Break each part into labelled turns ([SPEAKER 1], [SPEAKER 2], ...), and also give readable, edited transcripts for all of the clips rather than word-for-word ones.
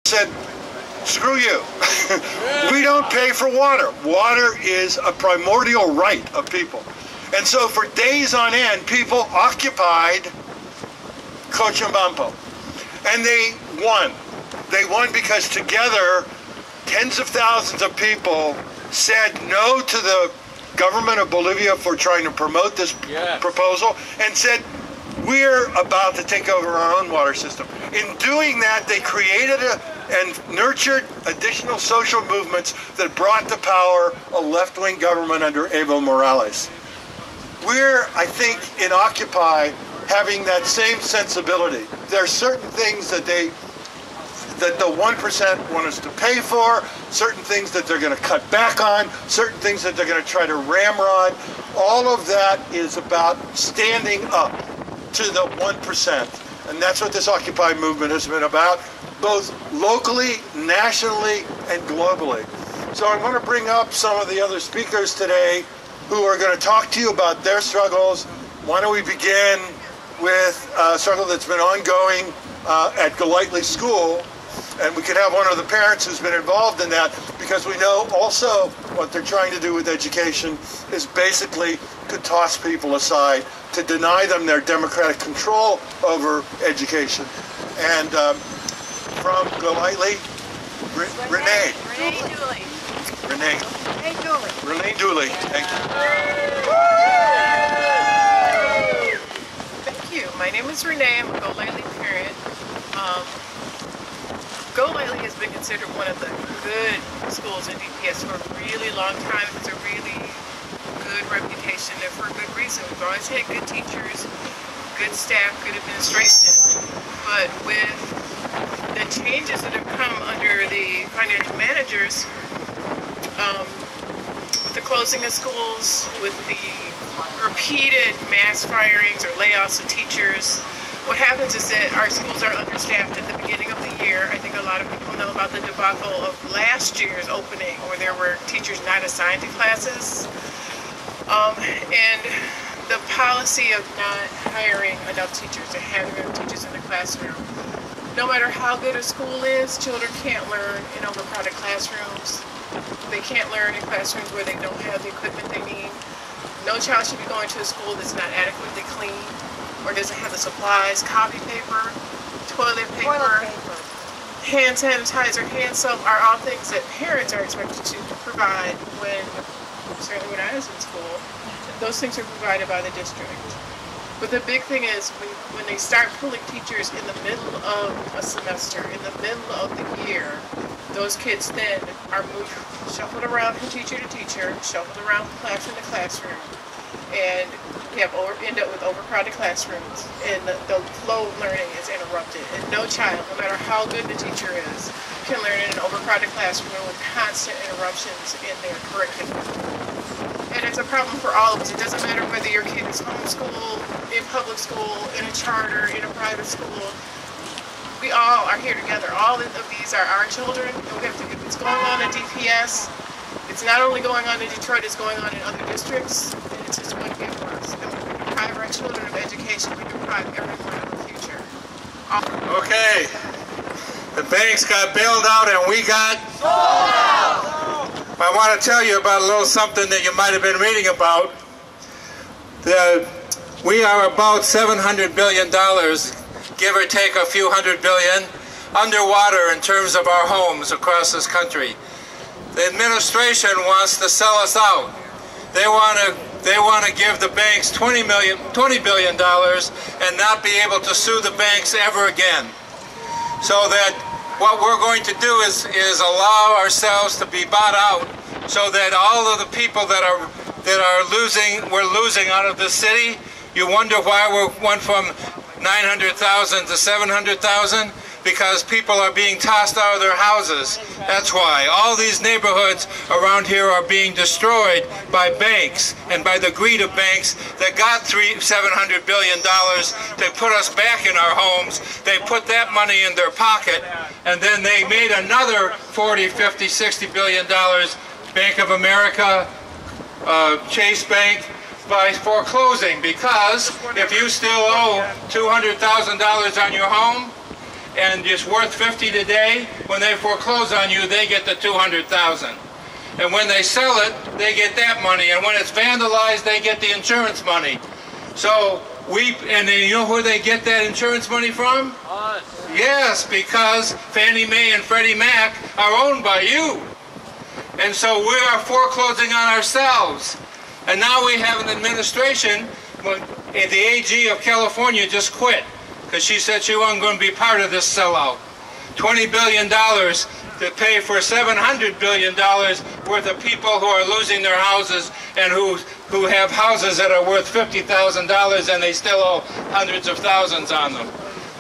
[SPEAKER 1] said, screw you. We don't pay for water. Water is a primordial right of people. And so for days on end, people occupied Cochabamba. And they won. They won because together, tens of thousands of people said no to the government of Bolivia for trying to promote this proposal and said, we're about to take over our own water system. In doing that, they created and nurtured additional social movements that brought to power a left-wing government under Evo Morales. We're, I think, in Occupy having that same sensibility. There are certain things that the 1% want us to pay for, certain things that they're going to cut back on, certain things that they're going to try to ramrod. All of that is about standing up to the 1%. And that's what this Occupy movement has been about, both locally, nationally, and globally. So I want to bring up some of the other speakers today who are going to talk to you about their struggles. Why don't we begin with a struggle that's been ongoing at Golightly School, and we could have one of the parents who's been involved in that, because we know also what they're trying to do with education is basically to toss people aside, to deny them their democratic control over education. And from Golightly, Renee.
[SPEAKER 2] Renee Dooley.
[SPEAKER 1] Renee.
[SPEAKER 2] Renee Dooley.
[SPEAKER 1] Renee Dooley. Thank you.
[SPEAKER 3] Thank you. My name is Renee. I'm a Golightly parent. Golightly has been considered one of the good schools in DPS for a really long time. It's a really good reputation, and for a good reason. We've always had good teachers, good staff, good administration. But with the changes that have come under the financial managers, with the closing of schools, with the repeated mass firings or layoffs of teachers, what happens is that our schools are understaffed at the beginning of the year. I think a lot of people know about the debacle of last year's opening, where there were teachers not assigned to classes. And the policy of not hiring enough teachers and having enough teachers in the classroom. No matter how good a school is, children can't learn in overcrowded classrooms. They can't learn in classrooms where they don't have the equipment they need. No child should be going to a school that's not adequately clean or doesn't have the supplies, copy paper, toilet paper, hand sanitizer, hand soap are all things that parents are expected to provide certainly when I was in school. Those things are provided by the district. But the big thing is when they start pulling teachers in the middle of a semester, in the middle of the year, those kids then are moved, shuffled around from teacher to teacher, shuffled around from classroom to classroom, and we end up with overcrowded classrooms, and the flow of learning is interrupted. And no child, no matter how good the teacher is, can learn in an overcrowded classroom with constant interruptions in their curriculum. And it's a problem for all of us. It doesn't matter whether your kid is homeschooled, in public school, in a charter, in a private school. We all are here together. All of these are our children. And we have to, if it's going on in DPS, it's not only going on in Detroit, it's going on in other districts. And it's just one gift for us. And we can deprive our children of education. We deprive everyone of a future.
[SPEAKER 4] Okay. The banks got bailed out and we got sold out. I want to tell you about a little something that you might have been reading about. We are about $700 billion, give or take a few hundred billion, underwater in terms of our homes across this country. The administration wants to sell us out. They want to give the banks $20 billion and not be able to sue the banks ever again. So that what we're going to do is allow ourselves to be bought out, so that all of the people that we're losing out of this city. You wonder why we went from 900,000 to 700,000? Because people are being tossed out of their houses. That's why. All these neighborhoods around here are being destroyed by banks and by the greed of banks that got $700 billion to put us back in our homes. They put that money in their pocket, and then they made another $40, $50, $60 billion. Bank of America, Chase Bank, by foreclosing, because if you still owe $200,000 on your home, and it's worth 50 today, when they foreclose on you, they get the 200,000. And when they sell it, they get that money. And when it's vandalized, they get the insurance money. So and you know where they get that insurance money from? Us. Yes, because Fannie Mae and Freddie Mac are owned by you. And so we are foreclosing on ourselves. And now we have an administration, the AG of California just quit because she said she wasn't going to be part of this sellout. $20 billion to pay for $700 billion worth of people who are losing their houses and who have houses that are worth $50,000 and they still owe hundreds of thousands on them.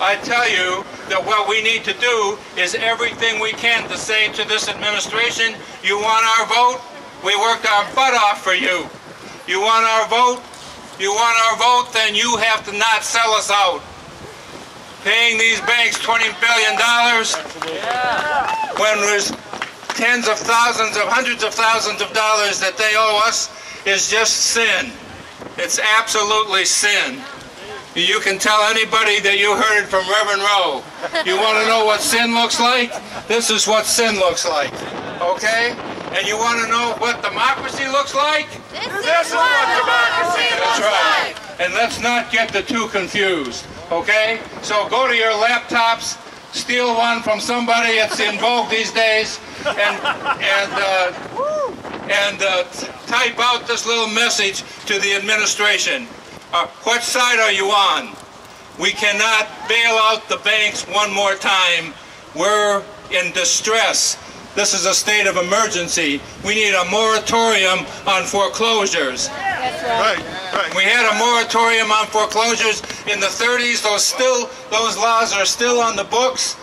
[SPEAKER 4] I tell you that what we need to do is everything we can to say to this administration, you want our vote? We worked our butt off for you. You want our vote? You want our vote? Then you have to not sell us out. Paying these banks $20 billion when there's tens of thousands of hundreds of thousands of dollars that they owe us is just sin. It's absolutely sin. You can tell anybody that you heard it from Reverend Rowe. You want to know what sin looks like? This is what sin looks like. Okay? And you want to know what democracy looks like? This is what democracy looks like. And let's not get the two confused. Okay? So go to your laptops, steal one from somebody that's in vogue these days, and type out this little message to the administration. What side are you on? We cannot bail out the banks one more time. We're in distress. This is a state of emergency. We need a moratorium on foreclosures.
[SPEAKER 2] That's right.
[SPEAKER 1] Right.
[SPEAKER 4] We had a moratorium on foreclosures in the 30s. Those laws are still on the books.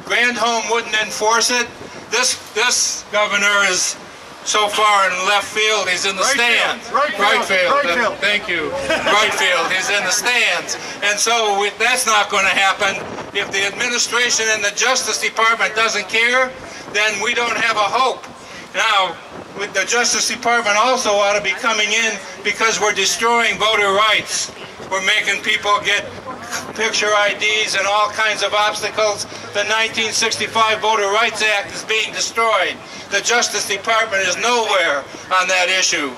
[SPEAKER 4] Granholm wouldn't enforce it. This governor is so far in left field, he's in the stands. Right field. Thank you. Right field. He's in the stands. And so that's not going to happen. If the administration and the Justice Department doesn't care, then we don't have a hope. Now, with the Justice Department also ought to be coming in because we're destroying voter rights. We're making people get picture IDs and all kinds of obstacles. The 1965 Voter Rights Act is being destroyed. The Justice Department is nowhere on that issue.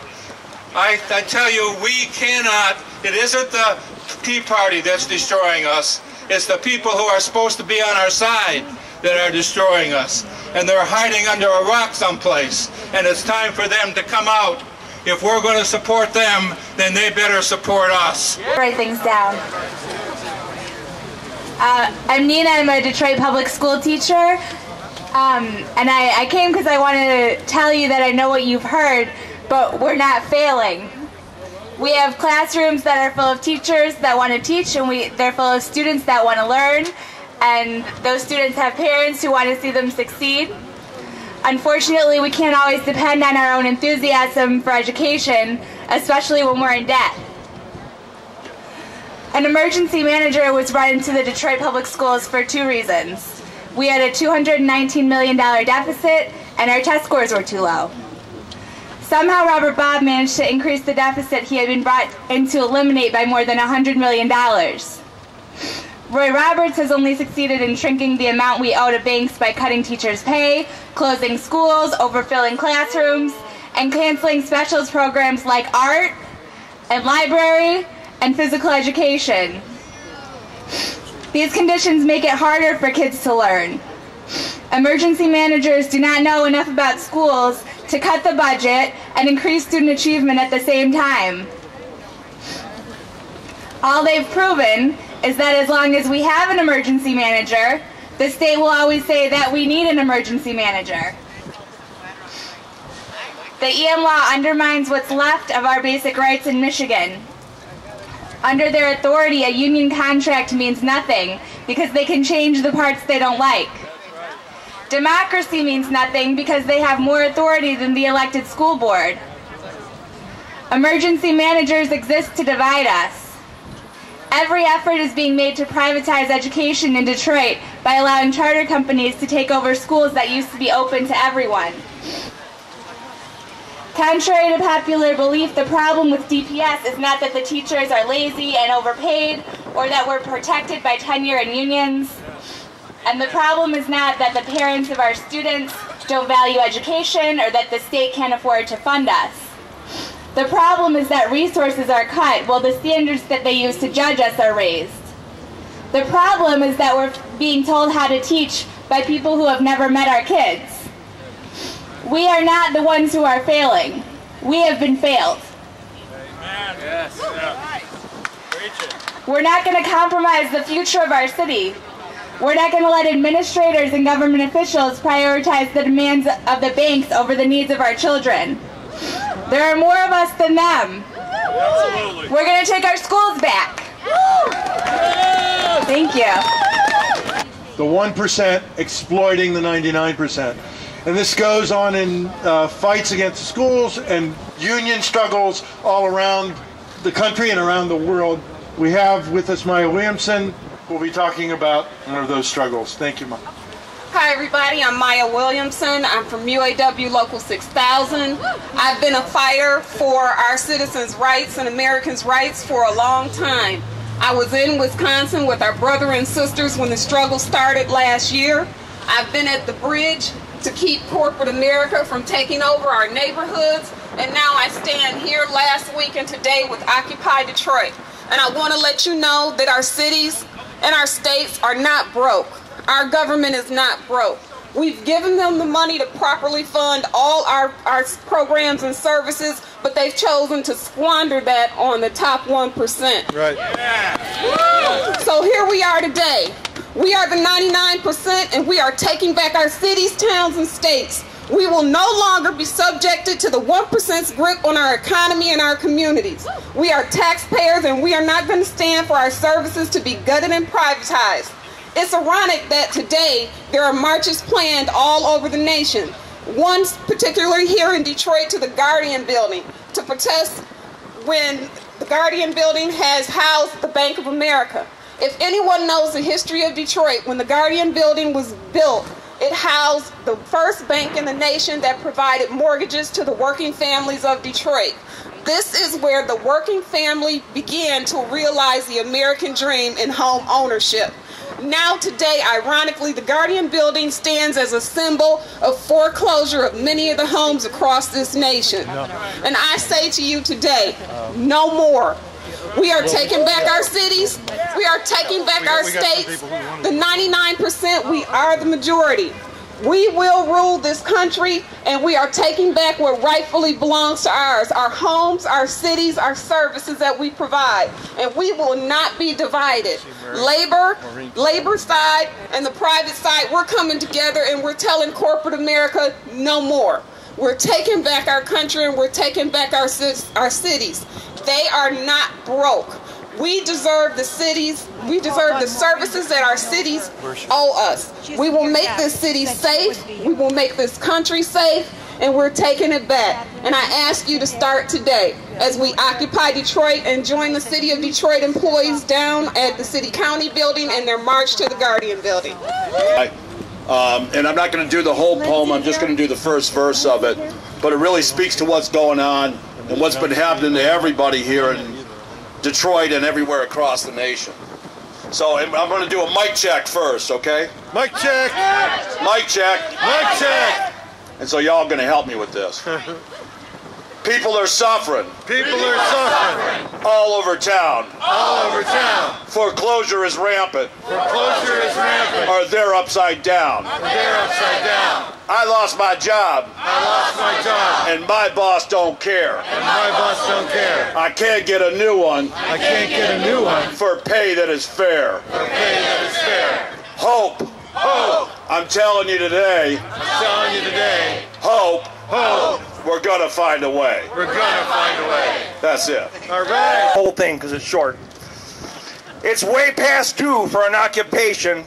[SPEAKER 4] I tell you, we cannot, it isn't the Tea Party that's destroying us. It's the people who are supposed to be on our side that are destroying us. And they're hiding under a rock someplace. And it's time for them to come out. If we're going to support them, then they better support us.
[SPEAKER 2] Write things down. I'm Nina. I'm a Detroit public school teacher. And I came because I wanted to tell you that I know what you've heard, but we're not failing. We have classrooms that are full of teachers that want to teach, and they're full of students that want to learn, and those students have parents who want to see them succeed. Unfortunately, we can't always depend on our own enthusiasm for education, especially when we're in debt. An emergency manager was brought into the Detroit Public Schools for two reasons. We had a $219 million deficit, and our test scores were too low. Somehow Robert Bob managed to increase the deficit he had been brought in to eliminate by more than $100 million. Roy Roberts has only succeeded in shrinking the amount we owe to banks by cutting teachers' pay, closing schools, overfilling classrooms, and canceling specials programs like art and library and physical education. These conditions make it harder for kids to learn. Emergency managers do not know enough about schools to cut the budget and increase student achievement at the same time. All they've proven is that as long as we have an emergency manager, the state will always say that we need an emergency manager. The EM law undermines what's left of our basic rights in Michigan. Under their authority, a union contract means nothing because they can change the parts they don't like. Democracy means nothing because they have more authority than the elected school board. Emergency managers exist to divide us. Every effort is being made to privatize education in Detroit by allowing charter companies to take over schools that used to be open to everyone. Contrary to popular belief, the problem with DPS is not that the teachers are lazy and overpaid or that we're protected by tenure and unions. And the problem is not that the parents of our students don't value education or that the state can't afford to fund us. The problem is that resources are cut while the standards that they use to judge us are raised. The problem is that we're being told how to teach by people who have never met our kids. We are not the ones who are failing. We have been failed.
[SPEAKER 4] Yes.
[SPEAKER 2] We're not going to compromise the future of our city. We're not going to let administrators and government officials prioritize the demands of the banks over the needs of our children. There are more of us than them.
[SPEAKER 4] Absolutely.
[SPEAKER 2] We're going to take our schools back. Thank you.
[SPEAKER 1] The 1% exploiting the 99%. And this goes on in fights against schools and union struggles all around the country and around the world. We have with us Maya Williamson, who will be talking about one of those struggles. Thank you, Maya.
[SPEAKER 5] Hi everybody, I'm Maya Williamson. I'm from UAW Local 6000. I've been a fighter for our citizens' rights and Americans' rights for a long time. I was in Wisconsin with our brothers and sisters when the struggle started last year. I've been at the bridge to keep corporate America from taking over our neighborhoods, and now I stand here last week and today with Occupy Detroit. And I want to let you know that our cities and our states are not broke. Our government is not broke. We've given them the money to properly fund all our programs and services, but they've chosen to squander that on the top 1%.
[SPEAKER 1] Right.
[SPEAKER 5] So here we are today. We are the 99%, and we are taking back our cities, towns, and states. We will no longer be subjected to the 1%'s grip on our economy and our communities. We are taxpayers, and we are not going to stand for our services to be gutted and privatized. It's ironic that today there are marches planned all over the nation. One particularly here in Detroit to the Guardian Building to protest when the Guardian Building has housed the Bank of America. If anyone knows the history of Detroit, when the Guardian Building was built, it housed the first bank in the nation that provided mortgages to the working families of Detroit. This is where the working family began to realize the American dream in home ownership. Now today, ironically, the Guardian Building stands as a symbol of foreclosure of many of the homes across this nation. And I say to you today, no more. We are taking back our cities. We are taking back our states. The 99%, we are the majority. We will rule this country, and we are taking back what rightfully belongs to ours, our homes, our cities, our services that we provide. And we will not be divided. Labor side, and the private side, we're coming together, and we're telling corporate America no more. We're taking back our country, and we're taking back our cities. They are not broke. We deserve the cities, we deserve the services that our cities owe us. We will make this city safe, we will make this country safe, and we're taking it back. And I ask you to start today as we occupy Detroit and join the City of Detroit employees down at the City County Building in their march to the Guardian Building.
[SPEAKER 6] And I'm not going to do the whole poem, I'm just going to do the first verse of it. But it really speaks to what's going on and what's been happening to everybody here in Detroit and everywhere across the nation. So I'm going to do a mic check first, okay?
[SPEAKER 1] Mic check!
[SPEAKER 6] Mic check!
[SPEAKER 1] Mic check!
[SPEAKER 6] And so y'all are going to help me with this. People are suffering.
[SPEAKER 1] People are suffering.
[SPEAKER 6] All over town.
[SPEAKER 1] All over town.
[SPEAKER 6] Foreclosure is rampant.
[SPEAKER 1] Foreclosure is rampant.
[SPEAKER 6] Or they're upside down.
[SPEAKER 1] They're upside down.
[SPEAKER 6] I lost my job.
[SPEAKER 1] I lost my job.
[SPEAKER 6] And my boss don't care.
[SPEAKER 1] And my boss don't care.
[SPEAKER 6] I can't get a new one.
[SPEAKER 1] I can't get a new one.
[SPEAKER 6] For pay that is fair.
[SPEAKER 1] For pay that is fair.
[SPEAKER 6] Hope.
[SPEAKER 1] Hope.
[SPEAKER 6] I'm telling you today.
[SPEAKER 1] I'm telling you today.
[SPEAKER 6] Hope.
[SPEAKER 1] Hope.
[SPEAKER 6] We're gonna find a way.
[SPEAKER 1] We're gonna find a way.
[SPEAKER 6] That's it.
[SPEAKER 1] All right.
[SPEAKER 7] Whole thing because it's short. It's way past due for an occupation.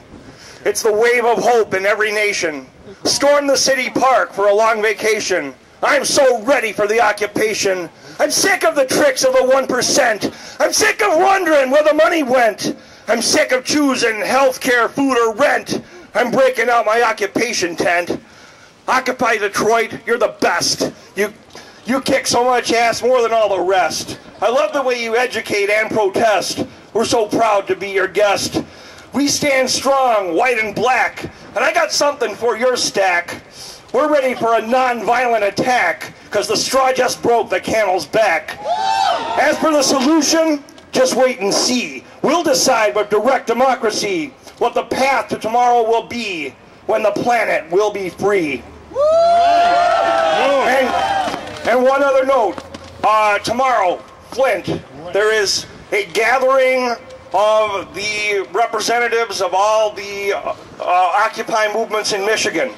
[SPEAKER 7] It's the wave of hope in every nation. Storm the city park for a long vacation. I'm so ready for the occupation. I'm sick of the tricks of the 1%. I'm sick of wondering where the money went. I'm sick of choosing health care, food, or rent. I'm breaking out my occupation tent. Occupy Detroit, you're the best. You kick so much ass more than all the rest. I love the way you educate and protest. We're so proud to be your guest. We stand strong, white and black. And I got something for your stack. We're ready for a non-violent attack, because the straw just broke the camel's back. As for the solution, just wait and see. We'll decide with direct democracy what the path to tomorrow will be when the planet will be free. And one other note. Tomorrow, Flint, there is a gathering of the representatives of all the Occupy movements in Michigan.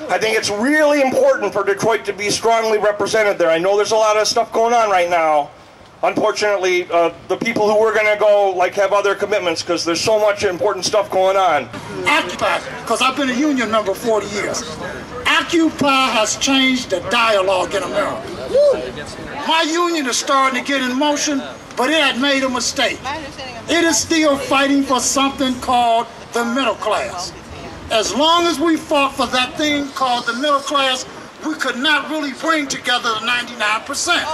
[SPEAKER 7] I think it's really important for Detroit to be strongly represented there. I know there's a lot of stuff going on right now. Unfortunately, the people who were going to go have other commitments because there's so much important stuff going on.
[SPEAKER 8] Occupy, because I've been a union member 40 years. Occupy has changed the dialogue in America. My union is starting to get in motion, but it had made a mistake. It is still fighting for something called the middle class. As long as we fought for that thing called the middle class, we could not really bring together the 99%.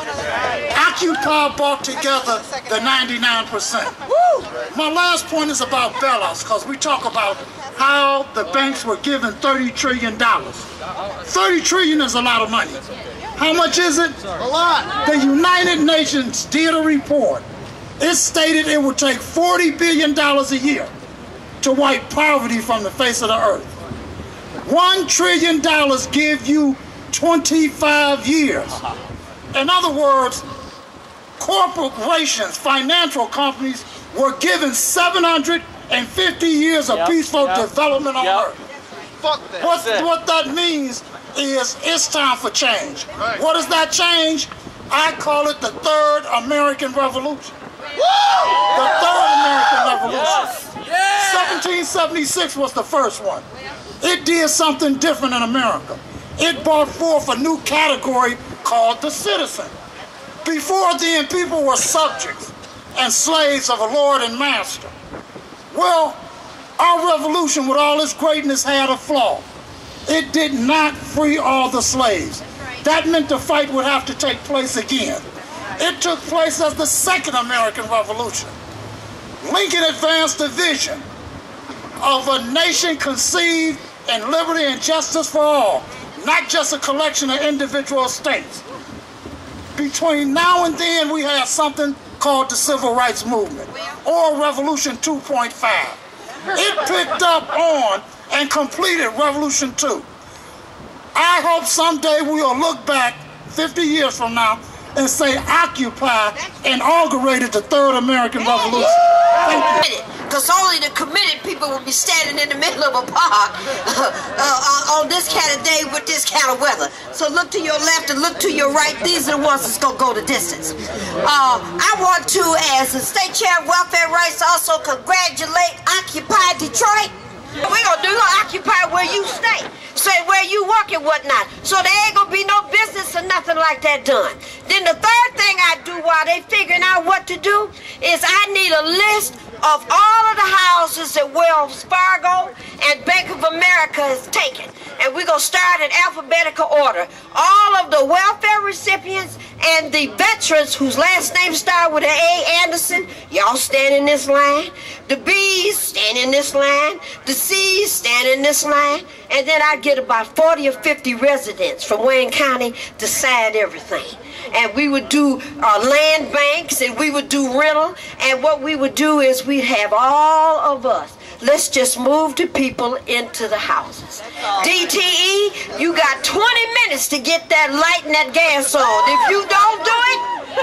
[SPEAKER 8] Occupy brought together the 99%. My last point is about bailouts, because we talk about how the banks were given $30 trillion. $30 trillion is a lot of money. How much is it? A lot. The United Nations did a report. It stated it would take $40 billion a year to wipe poverty from the face of the earth. $1 trillion give you 25 years. In other words, corporations, financial companies were given 750 years of peaceful development on earth. What that means is it's time for change. What is that change? I call it the Third American Revolution. The Third American Revolution. 1776 was the first one. It did something different in America. It brought forth a new category called the citizen. Before then, people were subjects and slaves of a lord and master. Well, our revolution, with all its greatness, had a flaw. It did not free all the slaves. That meant the fight would have to take place again. It took place as the Second American Revolution. Lincoln advanced the vision of a nation conceived in liberty and justice for all, not just a collection of individual states. Between now and then, we had something called the Civil Rights Movement, or Revolution 2.5. It picked up on and completed Revolution 2. I hope someday we'll look back 50 years from now and say Occupy inaugurated the Third American Revolution. Thank you.
[SPEAKER 9] Because only the committed people will be standing in the middle of a park on this kind of day with this kind of weather. So look to your left and look to your right. These are the ones that's going to go the distance. I want to, as the state chair of welfare rights, also congratulate Occupy Detroit. We're going to occupy where you stay, say where you work and whatnot. So there ain't going to be no business or nothing like that done. Then the third thing I do while they figuring out what to do is I need a list of all of the houses that Wells Fargo and Bank of America has taken. And we're going to start in alphabetical order. All of the welfare recipients and the veterans whose last name start with an A, Anderson, y'all stand in this line. The B's stand in this line. The C's stand in this line. And then I get about 40 or 50 residents from Wayne County to sign everything. And we would do land banks, and we would do rental. And what we would do is we'd have all of us. Let's just move the people into the houses. DTE, you got 20 minutes to get that light and that gas on. If you don't do it,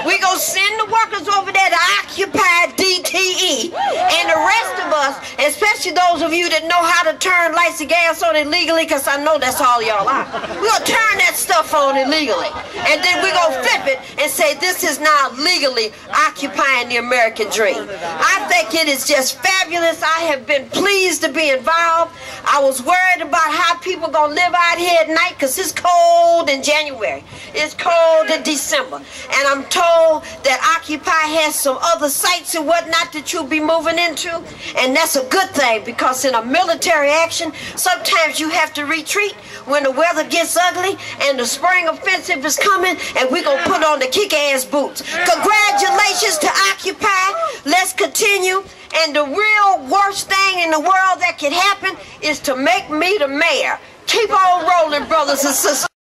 [SPEAKER 9] we're going to send the workers over there to occupy DTE. And the rest of us, especially those of you that know how to turn lights and gas on illegally, because I know that's all y'all are, we're going to turn that stuff on illegally. And then we're going to flip it and say this is now legally occupying the American dream. I think it is just fabulous. I have been pleased to be involved. I was worried about how people are going to live out here at night because it's cold in January. It's cold in December. And I'm told that Occupy has some other sites and whatnot that you'll be moving into, and that's a good thing, because in a military action, sometimes you have to retreat when the weather gets ugly and the spring offensive is coming, and we're going to put on the kick-ass boots. Congratulations to Occupy. Let's continue. And the real worst thing in the world that could happen is to make me the mayor. Keep on rolling, brothers and sisters.